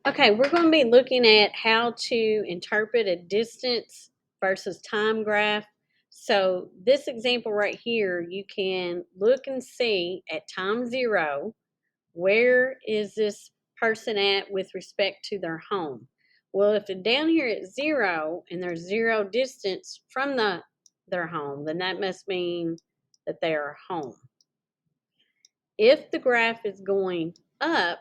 Okay, we're going to be looking at how to interpret a distance versus time graph. So this example right here, you can look and see at time 0, where is this person at with respect to their home? Well, if they're down here at 0 and there's 0 distance from their home, then that must mean that they are home. If the graph is going up,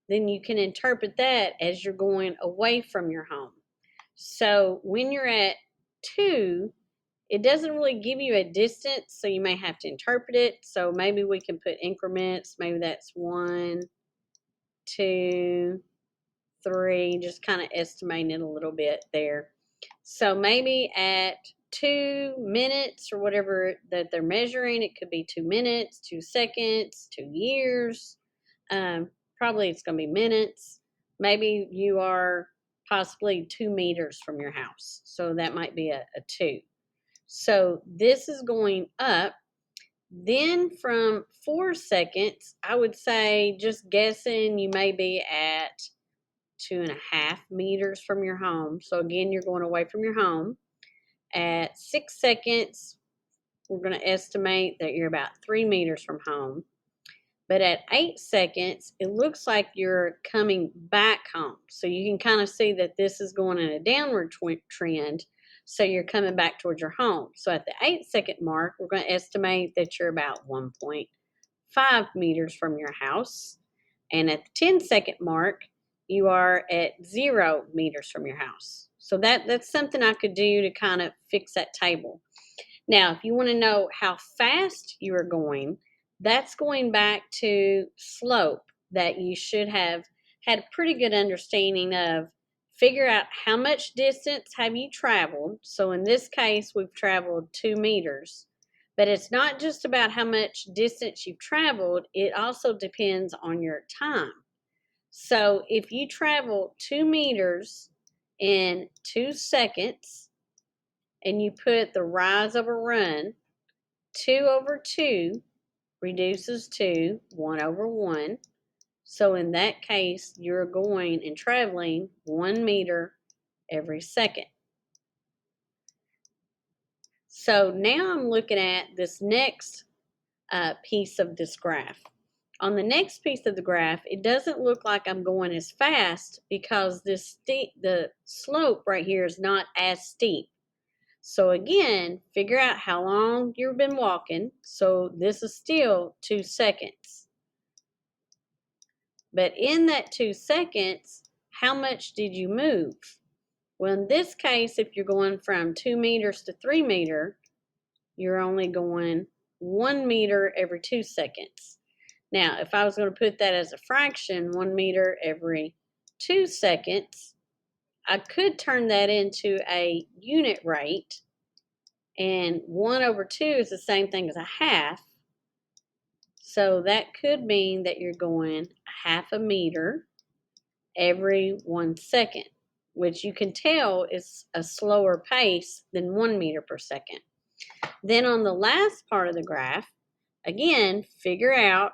then you can interpret that as you're going away from your home. So when you're at 2, it doesn't really give you a distance, so you may have to interpret it. So maybe we can put increments. Maybe that's 1, 2, 3, just kind of estimating it a little bit there. So maybe at 2 minutes or whatever that they're measuring, it could be 2 minutes, 2 seconds, 2 years. Probably it's going to be minutes. Maybe you are possibly 2 meters from your house. So that might be a 2. So this is going up. Then from 4 seconds, I would say, just guessing, you may be at 2.5 meters from your home. So again, you're going away from your home. At 6 seconds, we're going to estimate that you're about 3 meters from home. But at 8 seconds, it looks like you're coming back home. So you can kind of see that this is going in a downward trend. So you're coming back towards your home. So at the 8-second mark, we're going to estimate that you're about 1.5 meters from your house. And at the 10-second mark, you are at 0 meters from your house. So that's something I could do to kind of fix that table. Now, if you want to know how fast you are going, that's going back to slope that you should have had a pretty good understanding of. Figure out how much distance have you traveled. So in this case, we've traveled 2 meters. But it's not just about how much distance you've traveled, it also depends on your time. So if you travel 2 meters in 2 seconds and you put the rise over run, 2 over 2 reduces to 1 over 1. So in that case, you're going and traveling 1 meter every second. So now I'm looking at this next piece of this graph. On the next piece of the graph, it doesn't look like I'm going as fast because the slope right here is not as steep. So again, figure out how long you've been walking. So this is still 2 seconds. But in that 2 seconds, how much did you move? Well, in this case, if you're going from 2 meters to 3 meter, you're only going 1 meter every 2 seconds. Now, if I was going to put that as a fraction, 1 meter every 2 seconds, I could turn that into a unit rate. And 1 over 2 is the same thing as a half. So that could mean that you're going 1/2 meter every 1 second, which you can tell is a slower pace than 1 meter per second. Then on the last part of the graph, again, figure out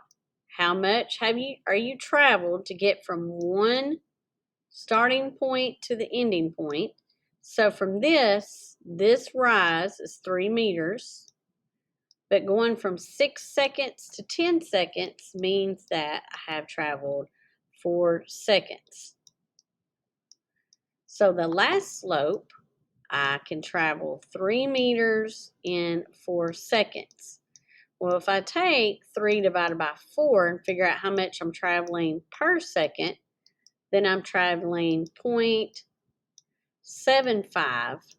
how much are you traveled to get from one starting point to the ending point. So from this rise is 3 meters. But going from 6 seconds to 10 seconds means that I have traveled 4 seconds. So the last slope, I can travel 3 meters in 4 seconds. Well, if I take 3 divided by 4 and figure out how much I'm traveling per second, then I'm traveling 0.75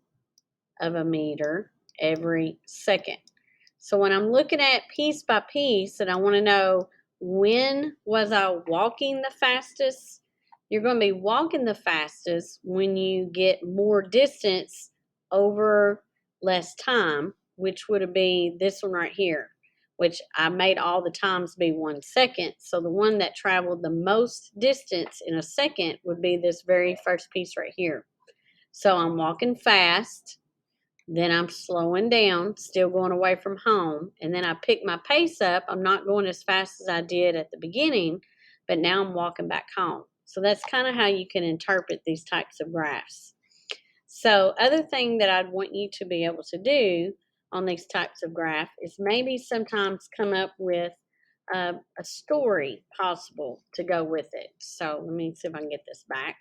of a meter every second. So when I'm looking at piece by piece and I want to know when was I walking the fastest, you're going to be walking the fastest when you get more distance over less time, which would be this one right here, which I made all the times be 1 second. So the one that traveled the most distance in a second would be this very first piece right here. So I'm walking fast. Then I'm slowing down, still going away from home. And then I pick my pace up. I'm not going as fast as I did at the beginning, but now I'm walking back home. So that's kind of how you can interpret these types of graphs. So other thing that I'd want you to be able to do on these types of graph is maybe sometimes come up with a story possible to go with it. So let me see if I can get this back.